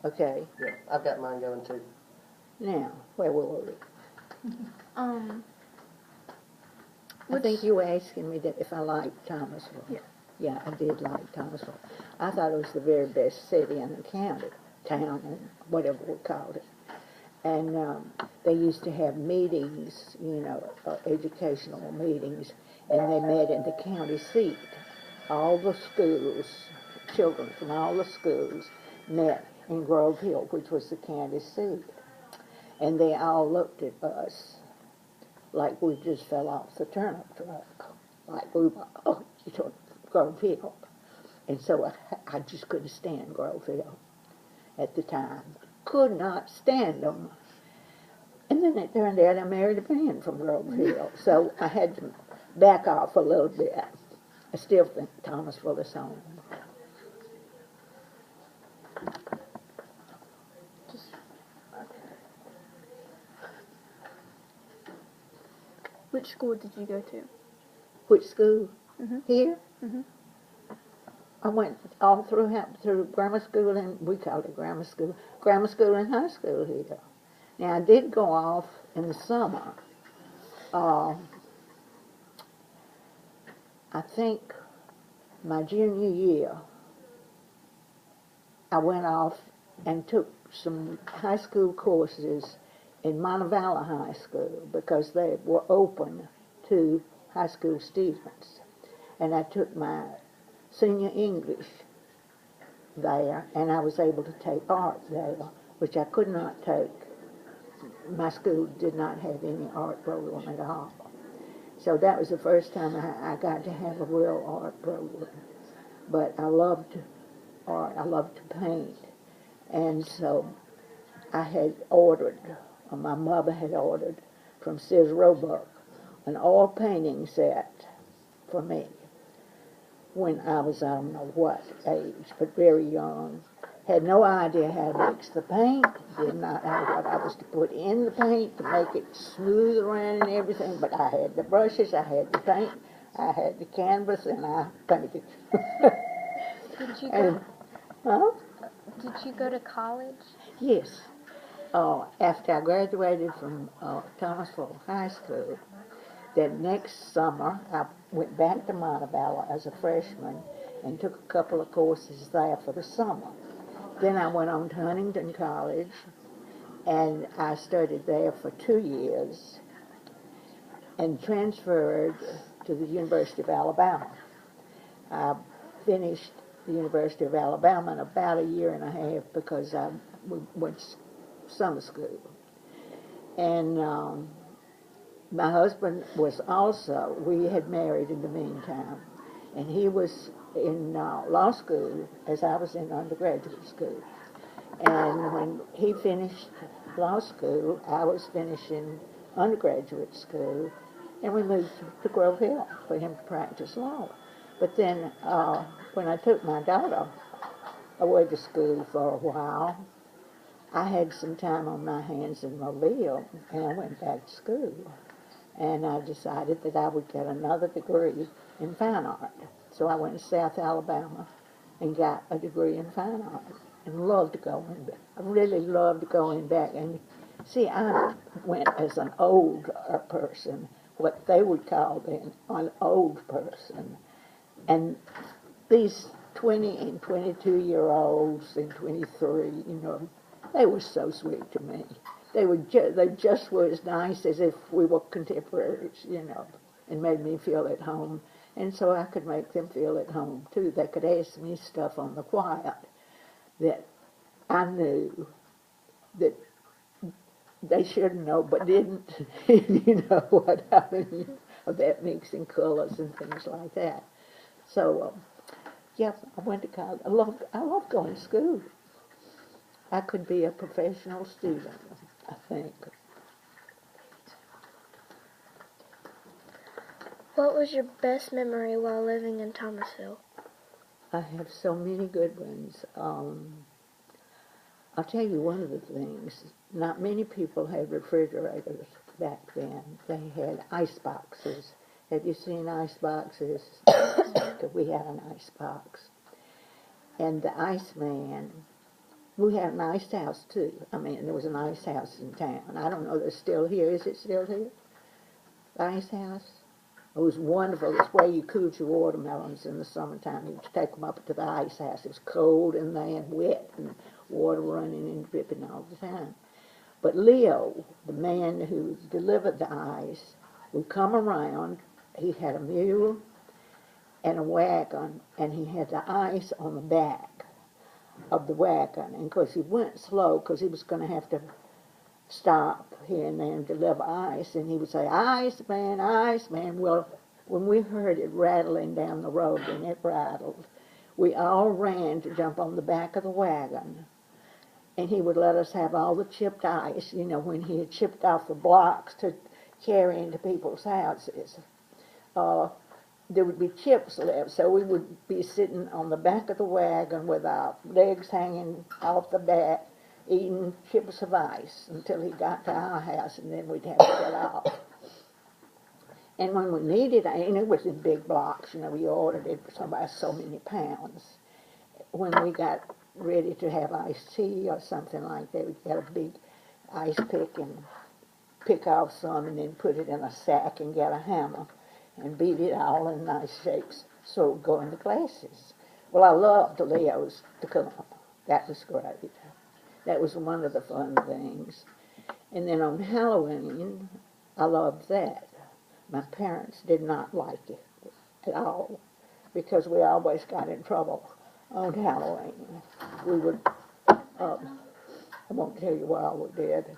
Okay, Yeah, I've got mine going too. now, where were we? I think Which, you were asking me that if I liked Thomasville. Yeah. Yeah, I did like Thomasville. I thought it was the very best city in the county, town, and whatever we called it. And they used to have meetings, educational meetings, and they met in the county seat. All the schools, children from all the schools met in Grove Hill, which was the county seat. And they all looked at us like we just fell off the turnip truck, like we were, Grove Hill. And so I just couldn't stand Grove Hill at the time. Could not stand them. And then it turned out I married a man from Grove Hill, so I had to back off a little bit. I still think Thomasville is home. which school did you go to? Which school? Mhm. Here? Mhm. I went all through grammar school, and we called it grammar school and high school here. Now, I did go off in the summer. I think my junior year, I went off and took some high school courses in Montevallo High School because they were open to high school students. And I took my senior English there, and I was able to take art there, which I could not take. My school did not have any art program at all. So that was the first time I got to have a real art program. But I loved art. I loved to paint. And so I had ordered, or my mother had ordered from Sears Roebuck, an oil painting set for me when I was, I don't know what age, but very young. Had no idea how to mix the paint, did not know what I was to put in the paint to make it smooth around and everything, but I had the brushes, I had the paint, I had the canvas, and I painted. Did you And, huh? Did you go to college? Yes. After I graduated from Thomasville High School, then next summer I went back to Montevallo as a freshman and took a couple of courses there for the summer. Then I went on to Huntington College, and I studied there for 2 years and transferred to the University of Alabama. I finished the University of Alabama in about a year and a half because we went summer school. And my husband was also, we had married in the meantime, and he was in law school as I was in undergraduate school. And when he finished law school, I was finishing undergraduate school, and we moved to Grove Hill for him to practice law. But then when I took my daughter away to school for a while, I had some time on my hands in Mobile, and I went back to school. And I decided that I would get another degree in fine art. So I went to South Alabama and got a degree in fine art and loved going back. I really loved going back. And see, I went as an old person, what they would call then an old person. And these 20 and 22-year-olds and 23, they were so sweet to me. They just were as nice as if we were contemporaries, and made me feel at home. And so I could make them feel at home, too. They could ask me stuff on the quiet that I knew that they should know but didn't, what I mean, about mixing colors and things like that. So, yeah, I went to college. I love going to school. I could be a professional student, I think. What was your best memory while living in Thomasville? I have so many good ones. I'll tell you one of the things. Not many people had refrigerators back then. They had ice boxes. Have you seen ice boxes? We had an ice box. And the iceman we had an ice house too. I mean, there was an ice house in town. I don't know if it's still here. Is it still here? The ice house? It was wonderful. It's where you cooled your watermelons in the summertime. You'd take them up to the ice house. It was cold in there and wet and water running and dripping all the time. But Leo, the man who delivered the ice, would come around. He had a mule and a wagon, and he had the ice on the back of the wagon. And of course he went slow because he was going to have to stop here and there and deliver ice. And he would say, "Ice man, ice man." Well, when we heard it rattling down the road, and it rattled, we all ran to jump on the back of the wagon. And he would let us have all the chipped ice, you know, when he had chipped off the blocks to carry into people's houses. There would be chips left, so we would be sitting on the back of the wagon with our legs hanging off the back, eating chips of ice until he got to our house, and then we'd have to get off. And when we needed, and it was in big blocks, you know, we ordered it for so many pounds. When we got ready to have iced tea or something like that, we'd get a big ice pick and pick off some and then put it in a sack and get a hammer and beat it all in nice shapes so it would go in the glasses. Well, I loved the Leos to come. That was great. That was one of the fun things. And then on Halloween, I loved that. My parents did not like it at all because we always got in trouble on Halloween. We would, I won't tell you why we did.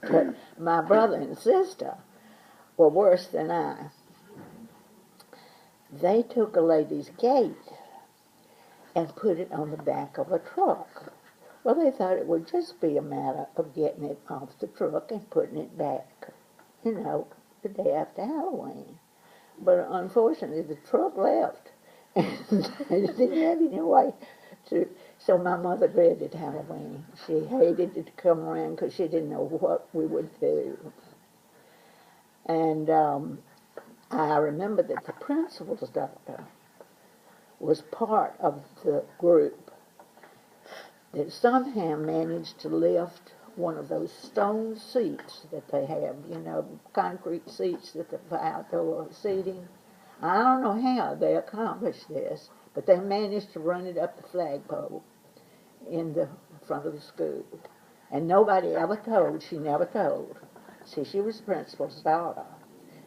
But my brother and sister were worse than I. They took a lady's gate and put it on the back of a truck. Well, they thought it would just be a matter of getting it off the truck and putting it back, you know, the day after Halloween. But unfortunately, the truck left, and they didn't have any way to. So my mother dreaded Halloween. She hated it to come around because she didn't know what we would do. And I remember that the principal's daughter was part of the group that somehow managed to lift one of those stone seats that they have, you know, concrete seats that for outdoor seating. I don't know how they accomplished this, but they managed to run it up the flagpole in the front of the school. And nobody ever told, she never told. See, she was the principal's daughter,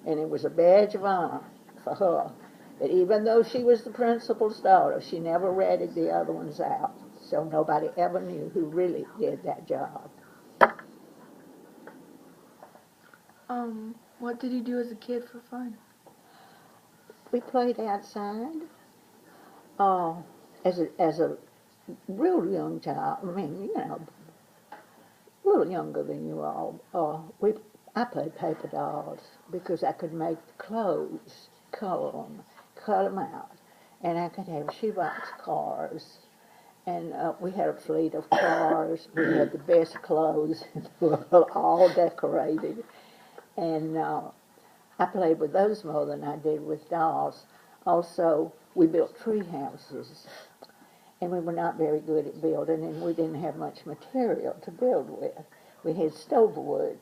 and it was a badge of honor for her that even though she was the principal's daughter, she never ratted the other ones out. So nobody ever knew who really did that job. What did you do as a kid for fun? We played outside. As a real young child, I mean, you know, a little younger than you all, I played paper dolls because I could make the clothes, color them, cut them out, and I could have shoebox cars. And we had a fleet of cars. We had the best clothes in the world, all decorated. And I played with those more than I did with dolls. Also, we built tree houses. And we were not very good at building, and we didn't have much material to build with. We had stove wood,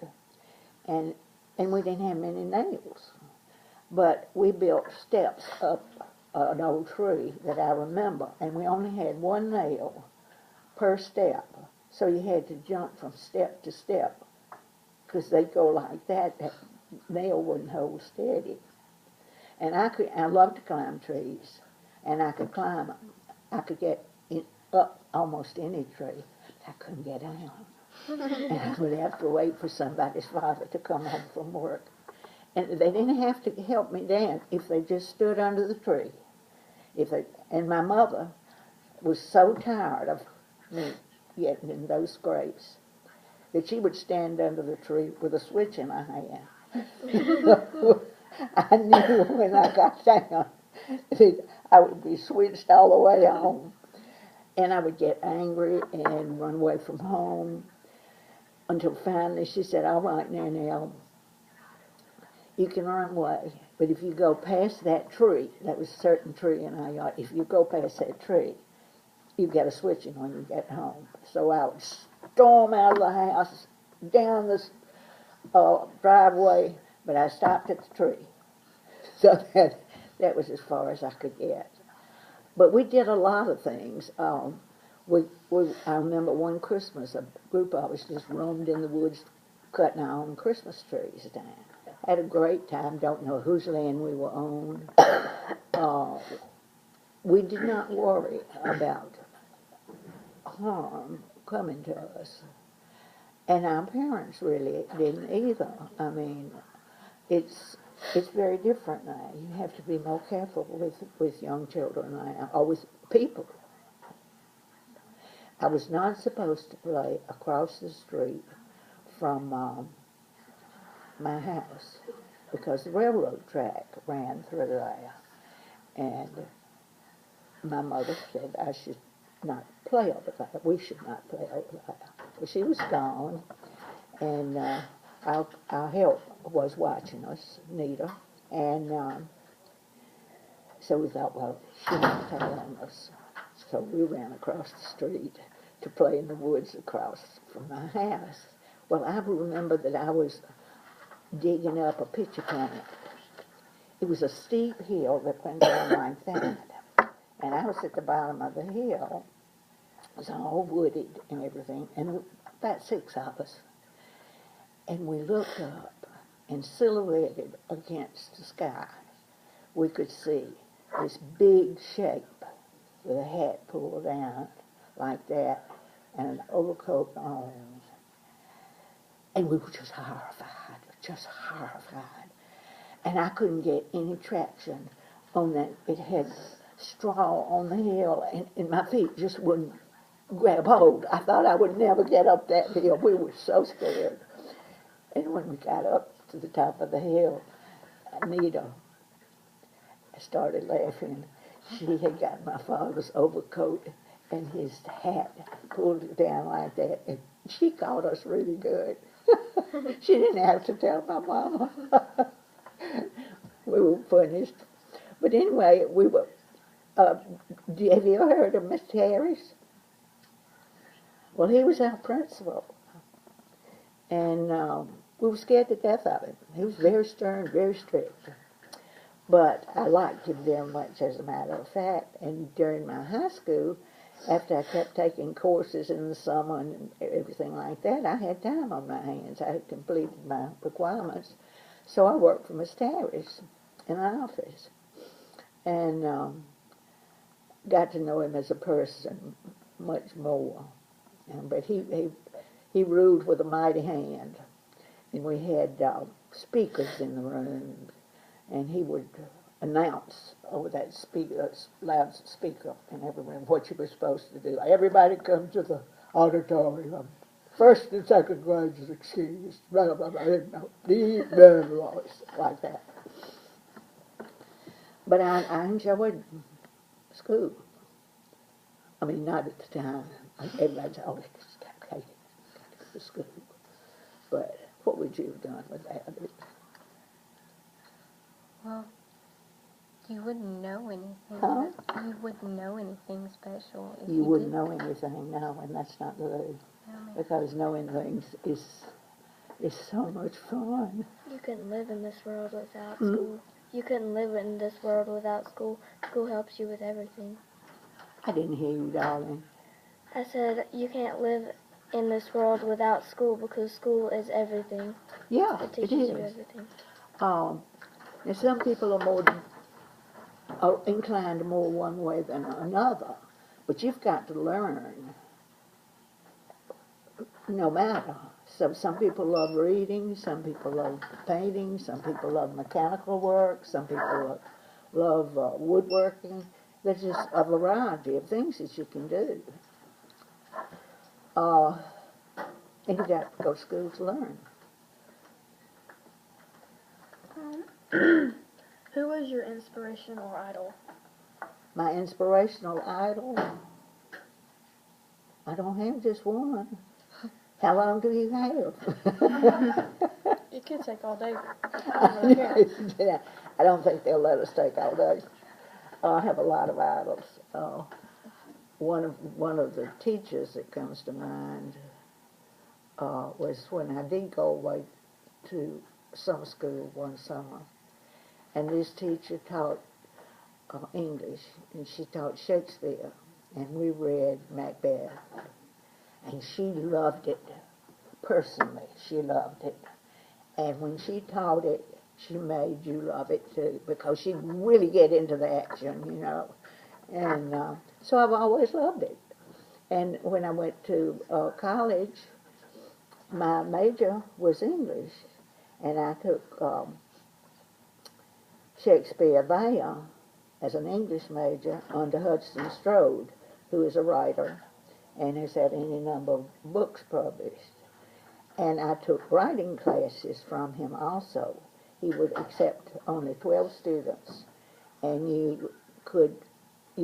and we didn't have many nails. But we built steps up an old tree that I remember, and we only had one nail per step. So you had to jump from step to step, because they'd go like that. That nail wouldn't hold steady. And I loved to climb trees, and I could climb them. I could get up almost any tree. I couldn't get down. And I would have to wait for somebody's father to come home from work. And they didn't have to help me down if they just stood under the tree. And my mother was so tired of me getting in those scrapes that she would stand under the tree with a switch in her hand. I knew when I got down that I would be switched all the way home. And I would get angry and run away from home until finally she said, "All right, Nanelle, you can run away. But if you go past that tree, that was a certain tree in our yard, if you go past that tree, you get a switching when you get home. So I would storm out of the house, down this driveway, but I stopped at the tree. So that was as far as I could get. But we did a lot of things. I remember one Christmas, a group of us just roamed in the woods cutting our own Christmas trees down. Had a great time, don't know whose land we were on. We did not worry about harm coming to us. And our parents really didn't either. I mean, it's very different now. You have to be more careful with young children now, or with people. I was not supposed to play across the street from my house because the railroad track ran through there. And my mother said I should not play over there. We should not play over there. Well, she was gone, and our help was watching us, Nita, and so we thought, well, she might tell on us. So we ran across the street to play in the woods across from my house. Well, I remember that I was digging up a pitcher plant. It was a steep hill that went down like that, and I was at the bottom of the hill. It was all wooded and everything, and about 6 of us. And we looked up, and silhouetted against the sky, we could see this big shape with a hat pulled down like that, and an overcoat on. And we were just horrified. And I couldn't get any traction on that. It had straw on the hill, and my feet just wouldn't grab hold. I thought I would never get up that hill. We were so scared. And when we got up to the top of the hill, Anita started laughing. She had got my father's overcoat and his hat, pulled it down like that, and she caught us really good. She didn't have to tell my mama. We were punished. But anyway, we were, have you ever heard of Mr. Harris? Well, he was our principal. And we were scared to death of him. He was very stern, very strict. But I liked him very much, as a matter of fact. And during my high school, after I kept taking courses in the summer and everything like that, I had time on my hands. I had completed my requirements. So I worked for Mr. Harris in an office. And got to know him as a person much more. But he ruled with a mighty hand. And we had speakers in the room, and he would announce over that loud speaker in every room what you were supposed to do. Everybody come to the auditorium. First and second grades is excused. Blah, blah, blah, deep voice, like that. But I enjoyed school. I mean, not at the time. Everybody's always hated the school. But what would you have done with that? Well, you wouldn't know anything. Huh? You wouldn't know anything special if You wouldn't did. know anything now, and that's not good. No, Because knowing things is so much fun. You couldn't live in this world without school. You couldn't live in this world without school. School helps you with everything. I didn't hear you, darling. I said you can't live in this world without school because school is everything. Yeah, It it teaches you is. everything. And some people are inclined more one way than another, but you've got to learn no matter. So some people love reading, some people love painting, some people love mechanical work, some people love woodworking. There's just a variety of things that you can do. And you got to go to school to learn. Who was your inspiration or idol? My inspirational idol? I don't have just one. How long do you have? It could take all day. Yeah, I don't think they'll let us take all day. I have a lot of idols. One of the teachers that comes to mind was when I did go away to summer school one summer, and this teacher taught English, and she taught Shakespeare, and we read Macbeth, and she loved it. Personally, she loved it. And when she taught it, she made you love it too, because she'd really get into the action, you know. And so I've always loved it. And when I went to college, my major was English, and I took Shakespeare there as an English major under Hudson Strode, who is a writer and has had any number of books published. And I took writing classes from him also. He would accept only 12 students, and you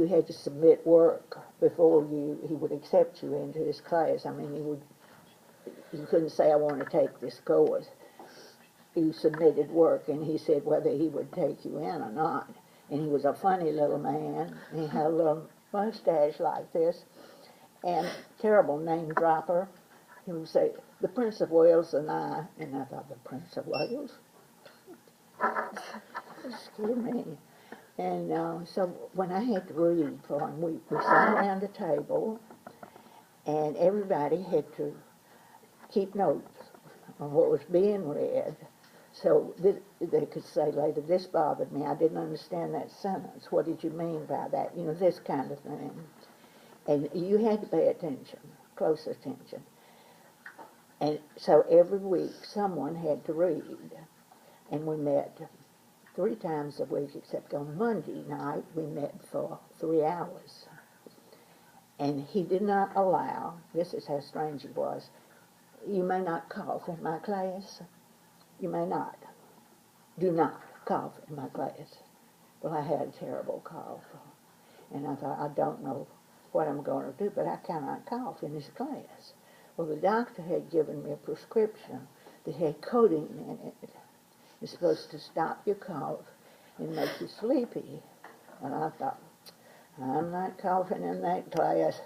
had to submit work before he would accept you into his class. I mean, you couldn't say, I want to take this course. You submitted work, and he said whether he would take you in or not. And he was a funny little man. He had a little mustache like this, and terrible name dropper. He would say, the Prince of Wales and I thought, the Prince of Wales? Excuse me. And so when I had to read for him, we sat around the table, and everybody had to keep notes on what was being read. So they could say later, this bothered me, I didn't understand that sentence. What did you mean by that? You know, this kind of thing. And you had to pay attention, close attention. And so every week someone had to read. And we met 3 times a week, except on Monday night we met for 3 hours. And he did not allow, this is how strange he was, you may not cough in my class. You may not. Do not cough in my class. Well, I had a terrible cough. And I thought, I don't know what I'm going to do, but I cannot cough in this class. Well, the doctor had given me a prescription that had codeine in it. It's supposed to stop your cough and make you sleepy. And I thought, I'm not coughing in that class.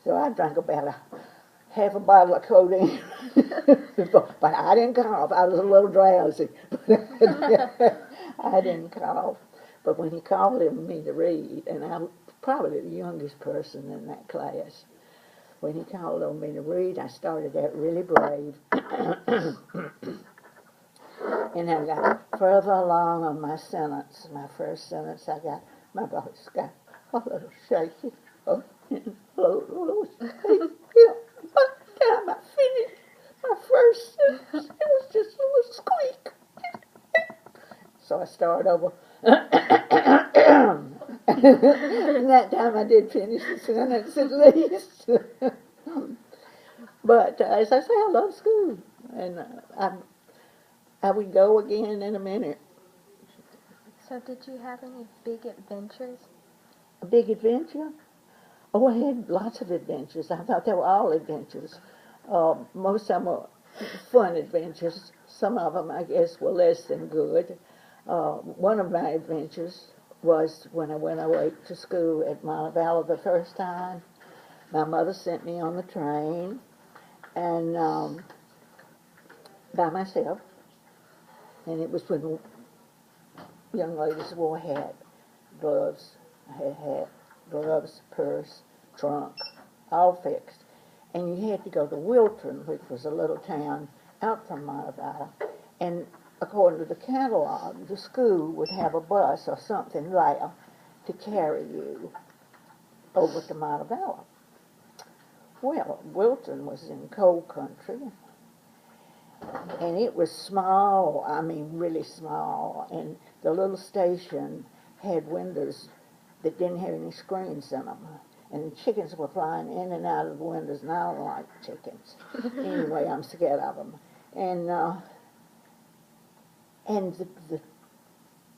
So I drank about half a bottle of codeine. But I didn't cough. I was a little drowsy. I didn't cough. But when he called me to read, and I was probably the youngest person in that class, when he called on me to read, I started out really brave. And I got further along on my sentence. My first sentence, my voice got a little shaky. Oh, a little shaky. By the time I finished my first sentence, it was just a little squeak. So I started over. And that time I did finish the sentence at least. But as I say, I love school. And I would go again in a minute. So did you have any big adventures? A big adventure? Oh, I had lots of adventures. I thought they were all adventures. Most of them were fun adventures. Some of them, I guess, were less than good. One of my adventures was when I went away to school at Montevallo the first time. My mother sent me on the train, and by myself. And it was when young ladies wore a hat, gloves, gloves, purse, trunk, all fixed. And you had to go to Wilton, which was a little town out from Montevallo. And according to the catalog, the school would have a bus or something there to carry you over to Montevallo. Well, Wilton was in coal country, and it was small, I mean really small, and the little station had windows that didn't have any screens in them, and the chickens were flying in and out of the windows, and I don't like chickens. Anyway, I'm scared of them. And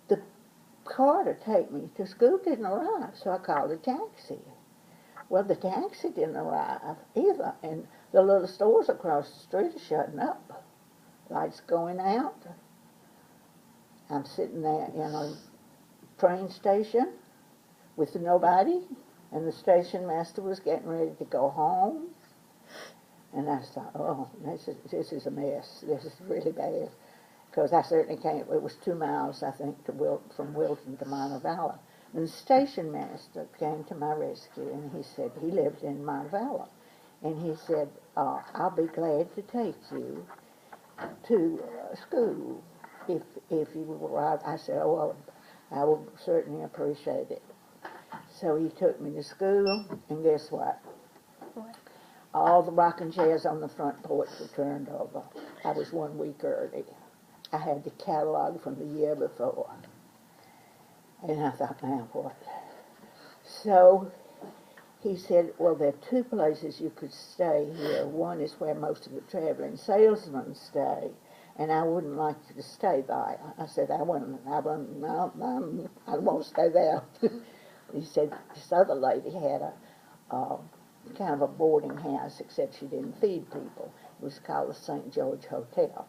the car to take me to school didn't arrive, so I called a taxi. Well, the taxi didn't arrive either, and the little stores across the street are shutting up. lights going out. I'm sitting there in a train station with nobody, and the station master was getting ready to go home. And I thought, oh, this is a mess. This is really bad. Because I certainly can't, it was 2 miles, I think, from Wilton to Montevallo. And the station master came to my rescue, and he said, he lived in Montevallo. And he said, I'll be glad to take you to school if you will. I said, oh, well, I will certainly appreciate it. So he took me to school, and guess what? What? All the rocking chairs on the front porch were turned over. I was 1 week early. I had the catalog from the year before. And I thought, now what? So he said, well, there are 2 places you could stay here. One is where most of the traveling salesmen stay, and I wouldn't like you to stay there. I said, I won't stay there. He said, this other lady had a kind of a boarding house, except she didn't feed people. It was called the St. George Hotel.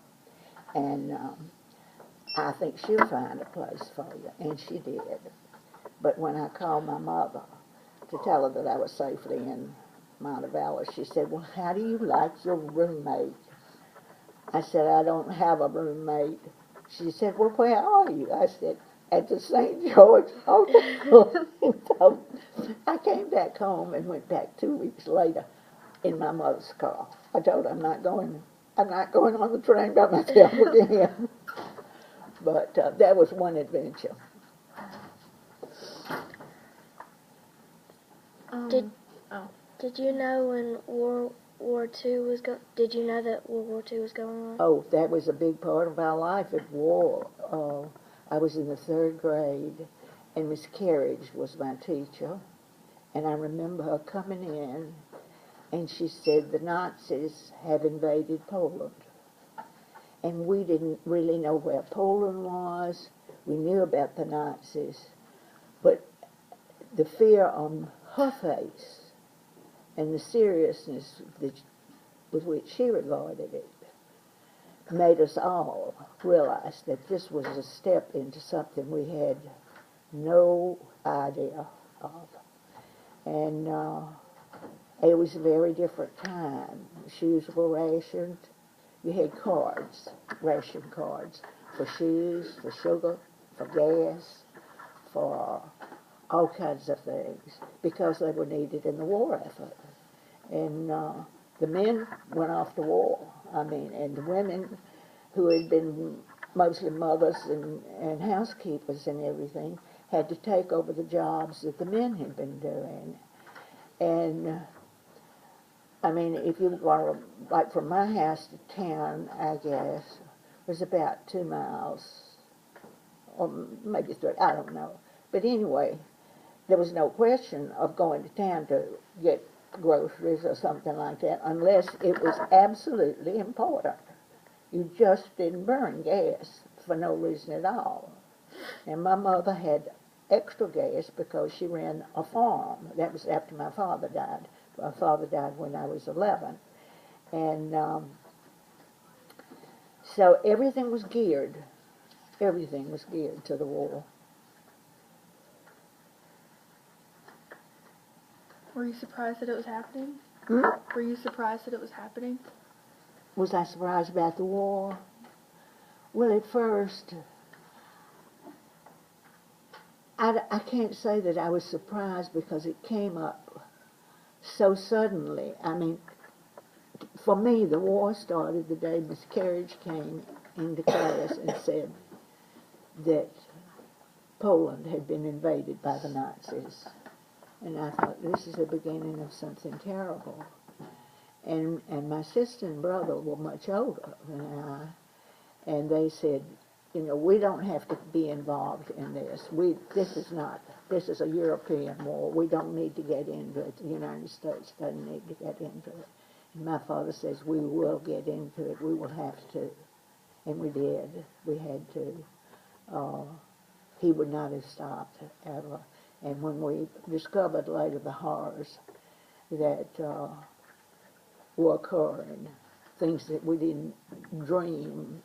And I think she'll find a place for you. And she did. But when I called my mother to tell her that I was safely in Montevallo, she said, well, how do you like your roommate? I said, I don't have a roommate. She said, well, where are you? I said, at the St. George Hotel. So I came back home and went back 2 weeks later in my mother's car. I told her I'm not going on the train by myself again. But that was one adventure. Did you know when World War II was Did you know that World War II was going on? Oh, that was a big part of our life at war. I was in the 3rd grade, and Miss Carriage was my teacher. And I remember her coming in, and she said the Nazis had invaded Poland. And we didn't really know where Poland was. We knew about the Nazis. But the fear on her face and the seriousness with which she regarded it made us all realize that this was a step into something we had no idea of. And it was a very different time. Shoes were rationed. You had cards, ration cards, for shoes, for sugar, for gas, for all kinds of things, because they were needed in the war effort. And the men went off to war, and the women who had been mostly mothers and housekeepers and everything had to take over the jobs that the men had been doing. And if you were, like from my house to town, I guess, was about 2 miles, or maybe 3, I don't know. But anyway, there was no question of going to town to get groceries or something like that unless it was absolutely important. You just didn't burn gas for no reason at all. And my mother had extra gas because she ran a farm. That was after my father died. My father died when I was 11. And so everything was geared to the war. Were you surprised that it was happening? Hmm? Were you surprised that it was happening? Was I surprised about the war? Well, at first, I can't say that I was surprised because it came up so suddenly. For me, the war started the day Miss Carriage came into class and said that Poland had been invaded by the Nazis. And I thought, this is the beginning of something terrible. And my sister and brother were much older than I, and they said, we don't have to be involved in this. This is a European war. We don't need to get into it. The United States doesn't need to get into it. And my father says, we will get into it. We will have to. And we did. We had to. He would not have stopped ever. And when we discovered later the horrors that were occurring, things that we didn't dream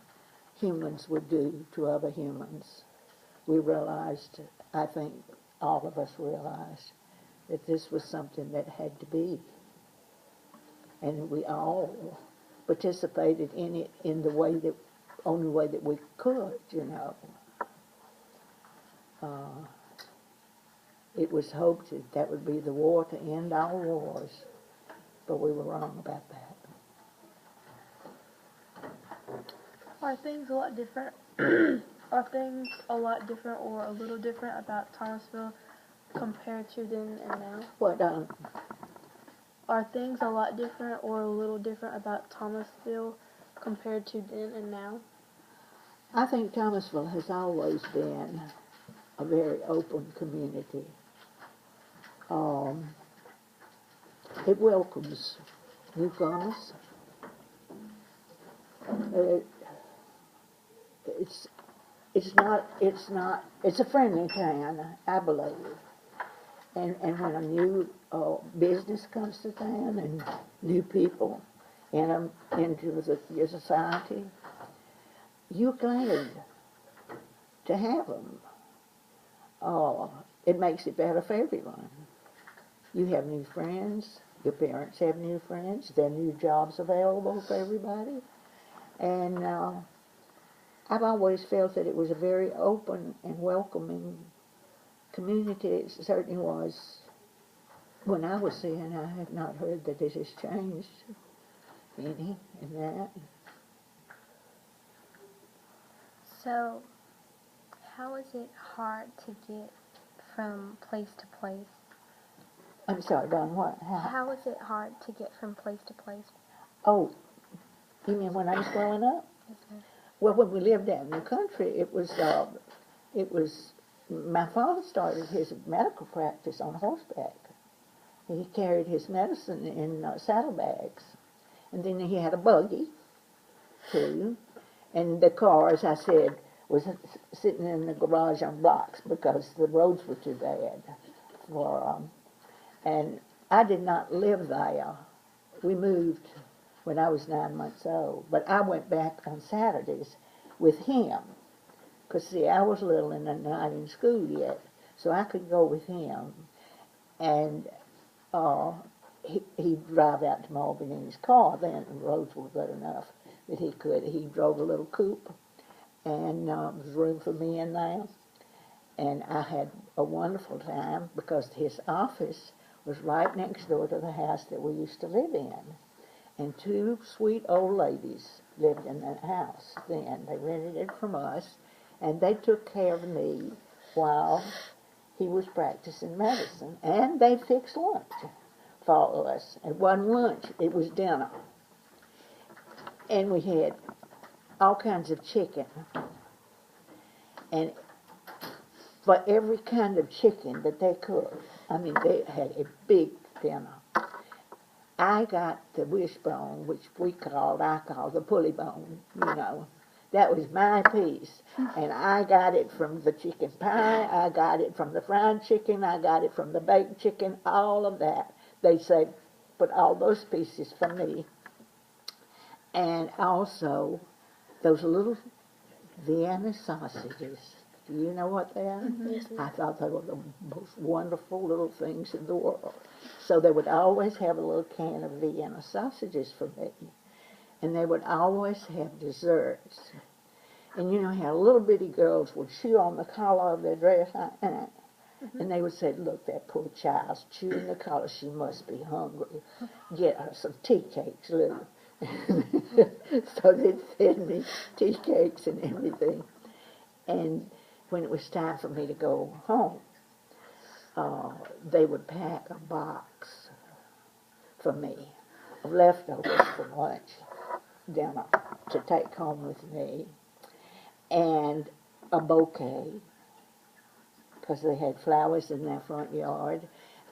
humans would do to other humans. We realized, I think all of us realized, that this was something that had to be. And we all participated in it in the way that, only way that we could, you know. It was hoped that that would be the war to end all wars, but we were wrong about that. Are things a lot different? Are things a lot different or a little different about Thomasville compared to then and now? What, Are things a lot different or a little different about Thomasville compared to then and now? I think Thomasville has always been a very open community. It welcomes newcomers. It's a friendly town, I believe. And when a new business comes to town and new people into your society, you're glad to have them. It makes it better for everyone. You have new friends, your parents have new friends, there are new jobs available for everybody. And I've always felt that it was a very open and welcoming community. It certainly was when I was there, and I have not heard that it has changed any in that. So, how is it hard to get from place to place? I'm sorry, Don, what? How is it hard to get from place to place? Oh, you mean when I was growing up? Yes, ma'am. Well, when we lived out in the country, it was, my father started his medical practice on horseback. He carried his medicine in saddlebags. And then he had a buggy, too. And the car, as I said, was sitting in the garage on blocks because the roads were too bad for, and I did not live there. We moved when I was 9 months old, but I went back on Saturdays with him, because, see, I was little and not in school yet, so I could go with him, and he'd drive out to Malvern in his car. Then the roads were good enough that he could. He drove a little coupe, and there was room for me in there, and I had a wonderful time because his office was right next door to the house that we used to live in. And two sweet old ladies lived in that house then. They rented it from us, and they took care of me while he was practicing medicine. And they fixed lunch for all of us. It wasn't lunch, it was dinner. And we had all kinds of chicken. And for every kind of chicken that they cooked, I mean, they had a big dinner. I got the wishbone, which I call the pulley bone, you know. That was my piece. And I got it from the chicken pie, I got it from the fried chicken, I got it from the baked chicken, all of that. They say, put all those pieces for me. And also, those little Vienna sausages. Do you know what they are? Mm-hmm. Yes, ma'am. I thought they were the most wonderful little things in the world. So they would always have a little can of Vienna sausages for me. And they would always have desserts. And you know how little bitty girls would chew on the collar of their dress like that? Mm-hmm. And they would say, look, that poor child's chewing the collar. She must be hungry. Get her some tea cakes, Lou. So they'd send me tea cakes and everything. And when it was time for me to go home, they would pack a box for me of leftovers from lunch, dinner, to take home with me, and a bouquet, because they had flowers in their front yard,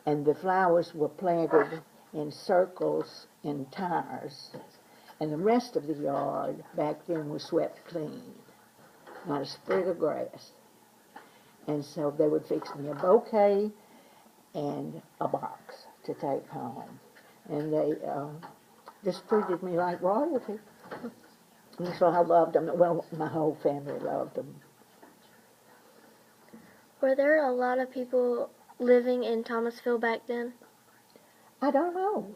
and the flowers were planted in circles in tires, and the rest of the yard back then was swept clean, not a sprig of grass. And so they would fix me a bouquet and a box to take home. And just treated me like royalty. And so I loved them. Well, my whole family loved them. Were there a lot of people living in Thomasville back then? I don't know.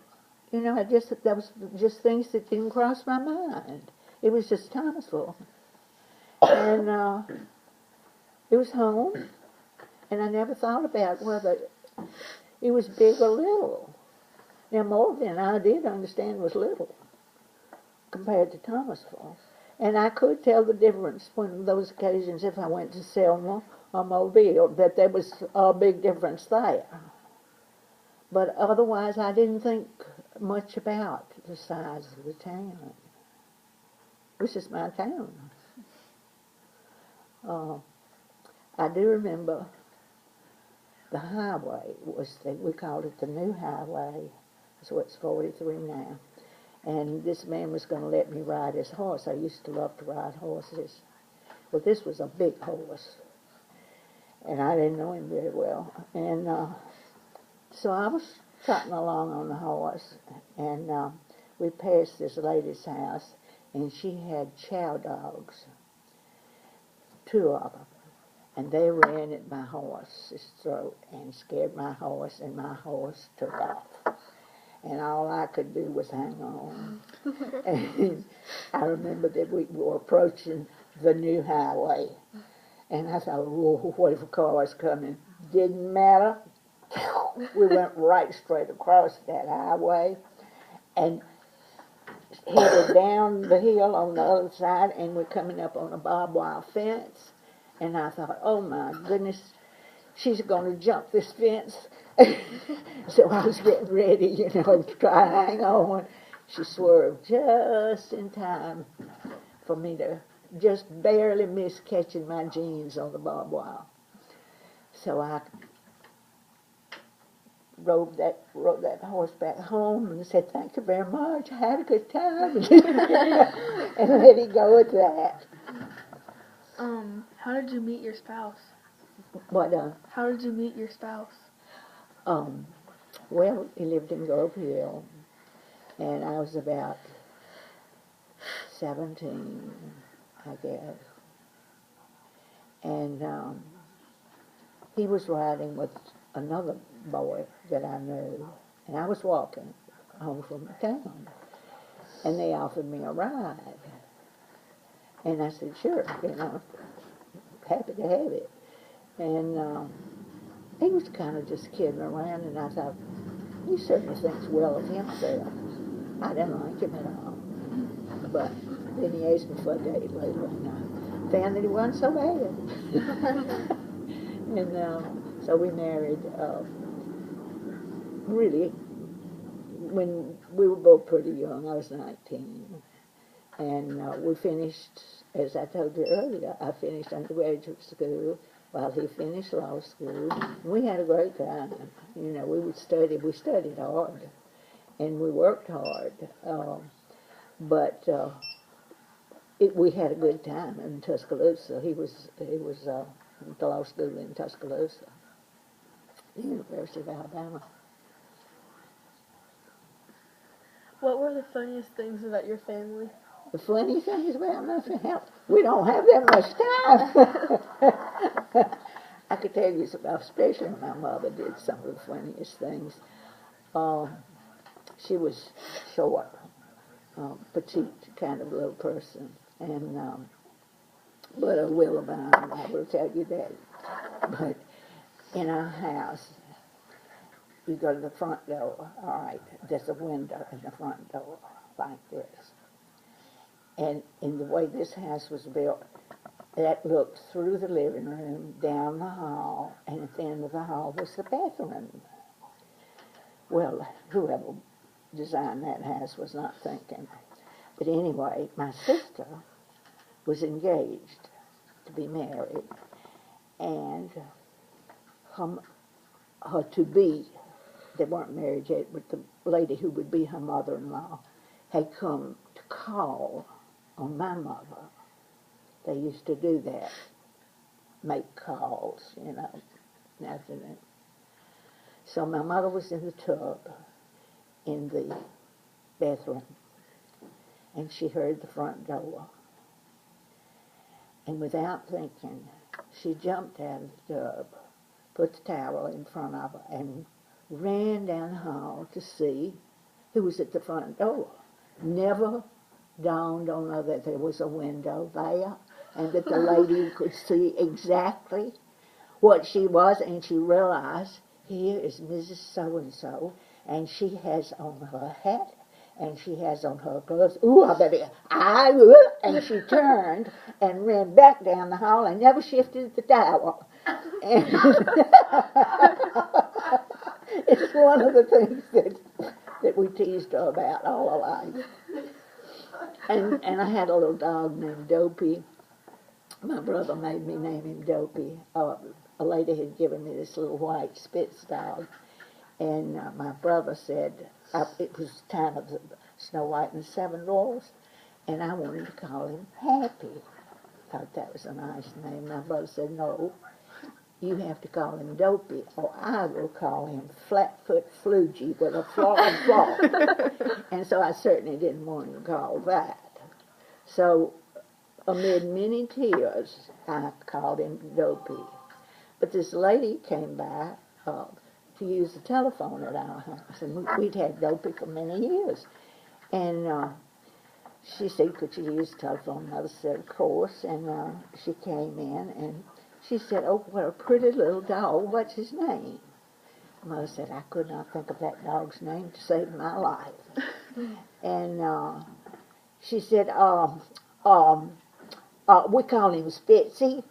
You know, that was just things that didn't cross my mind. It was just Thomasville. And it was home, and I never thought about whether it was big or little. Now, more than I did understand was little compared to Thomasville. And I could tell the difference when those occasions, if I went to Selma or Mobile, that there was a big difference there. But otherwise, I didn't think much about the size of the town. This is my town. I do remember the highway we called it the New Highway. So it's 43 now. And this man was going to let me ride his horse. I used to love to ride horses. Well, this was a big horse, and I didn't know him very well. And so I was trotting along on the horse, and we passed this lady's house, and she had chow dogs, 2 of them. And they ran at my horse's throat and scared my horse, and my horse took off. And all I could do was hang on. And I remember that we were approaching the New Highway. And I thought, whoa, what if a car was coming? Didn't matter. We went right straight across that highway and headed down the hill on the other side, and we're coming up on a barbed wire fence. And I thought, oh my goodness, she's going to jump this fence. So I was getting ready, you know, to try to hang on. She swerved just in time for me to just barely miss catching my jeans on the barbed wire. So I rode that horse back home and said, thank you very much, I had a good time. And let it go at that. How did you meet your spouse? But, How did you meet your spouse? well, he lived in Grove Hill, and I was about 17, I guess. And he was riding with another boy that I knew, and I was walking home from the town, and they offered me a ride. And I said, sure, you know, happy to have it. And he was kind of just kidding around, and I thought, he certainly thinks well of himself. I didn't like him at all. But then he asked me for a date later, and I found that he wasn't so bad. And so we married, really, when we were both pretty young. I was 19. And we finished, as I told you earlier, I finished undergraduate school while he finished law school. We had a great time. You know, we studied hard, and we worked hard. We had a good time in Tuscaloosa. He was at the law school in Tuscaloosa, the University of Alabama. What were the funniest things about your family? The funny thing is, well, nothing else. We don't have that much time. I could tell you about, especially when my mother did some of the funniest things. She was short, petite kind of little person, and but a willow-bound, I will tell you that. But in our house, you go to the front door, all right, there's a window in the front door like this. And in the way this house was built, that looked through the living room, down the hall, and at the end of the hall was the bathroom. Well, whoever designed that house was not thinking. But anyway, my sister was engaged to be married, and her to-be, they weren't married yet, but the lady who would be her mother-in-law had come to call on my mother. They used to do that, make calls, you know, So my mother was in the tub in the Bethlehem, and she heard the front door. And without thinking, she jumped out of the tub, put the towel in front of her, and ran down the hall to see who was at the front door. Never dawned on her that there was a window there and that the lady could see exactly what she was, and she realized, here is Mrs. So-and-so, and she has on her hat, and she has on her gloves. Ooh, I better, and she turned and ran back down the hall and never shifted the towel. And it's one of the things that we teased her about all her life. And I had a little dog named Dopey. My brother made me name him Dopey. A lady had given me this little white Spitz dog, and my brother said it was the time of the Snow White and the Seven Dwarfs, and I wanted to call him Happy. Thought that was a nice name. My brother said, no, you have to call him Dopey, or I will call him Flatfoot Flugy with a flawed claw. And so I certainly didn't want him called that. So amid many tears, I called him Dopey. But this lady came by to use the telephone at our house, and we'd had Dopey for many years. And she said, could you use the telephone? Mother said, of course. And she came in, and she said, oh, what a pretty little dog. What's his name? Mother said, I could not think of that dog's name to save my life. And she said, we call him Spitzy.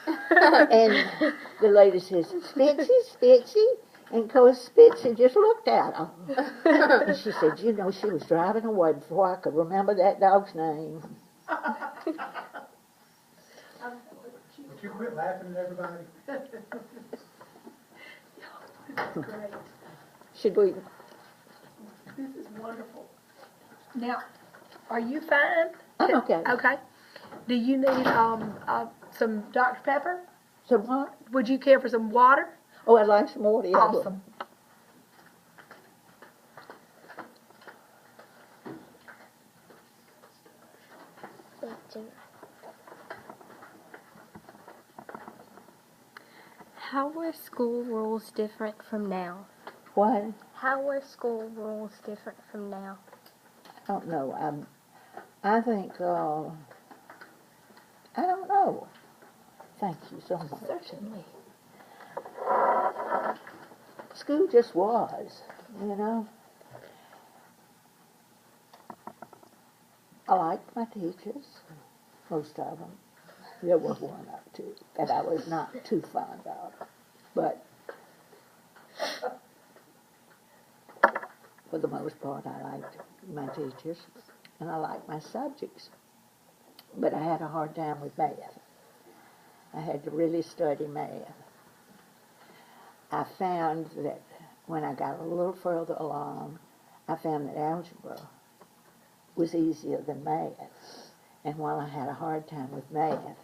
And the lady says, Spitzy, Spitzy? And of course, Spitzy just looked at her. And she said, you know, she was driving away before I could remember that dog's name. Would you quit laughing at everybody? Great. Should we? This is wonderful. Now, are you fine? I'm okay. Okay. Do you need some Dr. Pepper? Some what? Would you care for some water? Oh, I'd like some water. Yeah, Awesome. How were school rules different from now? What? How were school rules different from now? I don't know. I think, I don't know. Thank you so much. Certainly. School just was, you know. I liked my teachers, most of them. There was one or two that I was not too fond of, but for the most part I liked my teachers and I liked my subjects. But I had a hard time with math. I had to really study math. I found that when I got a little further along, I found that algebra was easier than math. And while I had a hard time with math,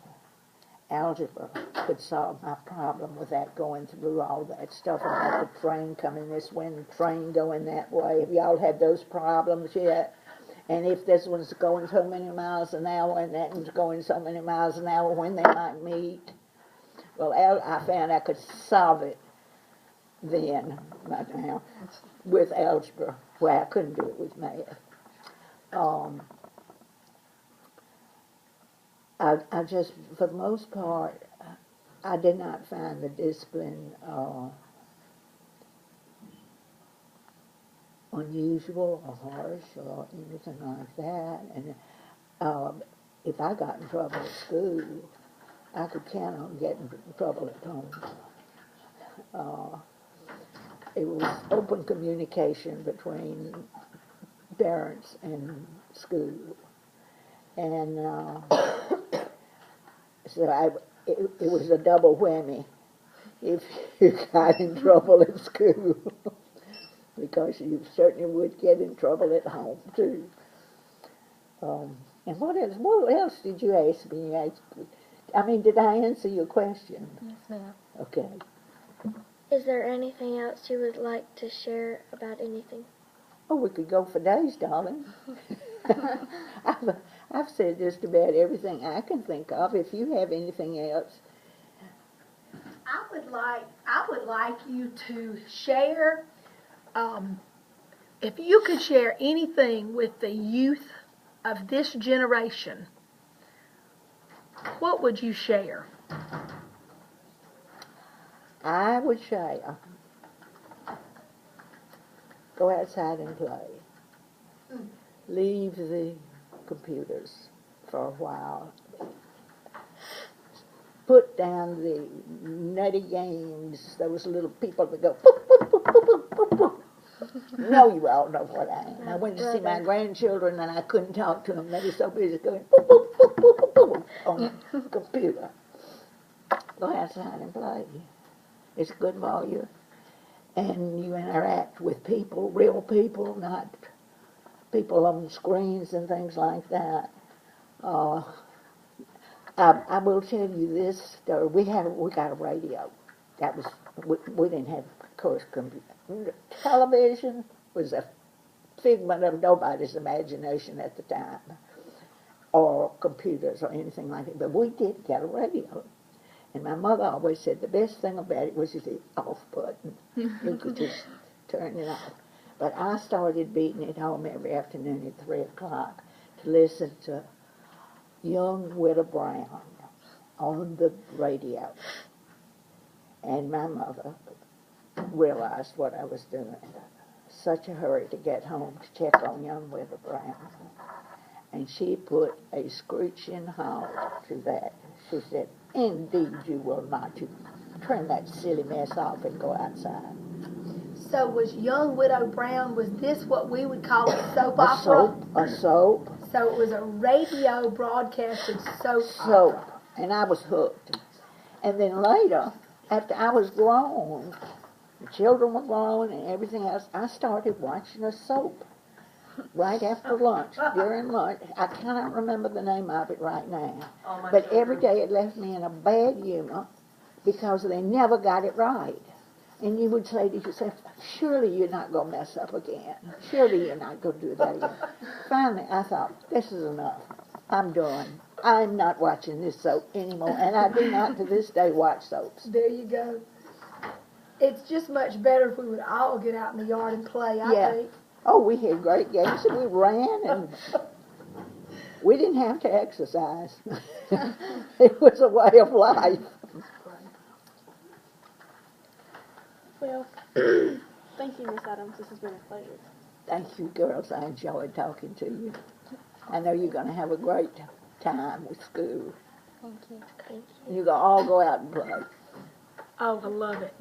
algebra could solve my problem without going through all that stuff about the train coming this way and the train going that way. Have y'all had those problems yet? And if this one's going so many miles an hour and that one's going so many miles an hour, when they might meet? Well, I found I could solve it then, right now, with algebra, where I couldn't do it with math. I just, for the most part, I did not find the discipline unusual or harsh or anything like that. And if I got in trouble at school, I could count on getting in trouble at home. It was open communication between parents and school. And so it was a double whammy if you got in trouble at school, because you certainly would get in trouble at home too. And what else did you ask me? I mean, did I answer your question? Yes, ma'am. Okay. Is there anything else you would like to share about anything? Oh, we could go for days, darling. I've said just about everything I can think of. If you have anything else. I would like you to share, if you could share anything with the youth of this generation, what would you share? I would say, go outside and play. Leave the computers for a while. Put down the nutty games, those little people that go boop, boop, boop, boop, boop, boop, boop. No, you all know what I am. I went to see my grandchildren and I couldn't talk to them. They were so busy going boop, boop, boop, boop, boop, boop on the computer. Go outside and play. It's good for you. And you interact with people, real people, not people on screens and things like that. I will tell you this story. We got a radio. That was we didn't have, of course, computer. Television was a figment of nobody's imagination at the time, or computers or anything like that. But we did get a radio, and my mother always said the best thing about it was the off button. You could just turn it off. But I started beating it home every afternoon at 3 o'clock to listen to Young Widow Brown on the radio. And my mother realized what I was doing. Such a hurry to get home to check on Young Widow Brown. And she put a screeching halt to that. She said, "Indeed you will not. You turn that silly mess off and go outside." So was Young Widow Brown, was this what we would call a soap opera? A soap. So it was a radio broadcasted soap Soap. opera. And I was hooked. And then later, after I was grown, the children were grown and everything else, I started watching a soap right after lunch, during lunch. I cannot remember the name of it right now. But every day it left me in a bad humor because they never got it right. And you would say to yourself, surely you're not going to mess up again. Surely you're not going to do that again. Finally, I thought, this is enough. I'm done. I'm not watching this soap anymore. And I do not to this day watch soaps. There you go. It's just much better if we would all get out in the yard and play, I Yeah. think. Oh, we had great games and we ran and we didn't have to exercise. It was a way of life. Well, thank you, Miss Adams. This has been a pleasure. Thank you, girls. I enjoyed talking to you. I know you're going to have a great time with school. Thank you. You're going to all go out and play. Oh, I love it.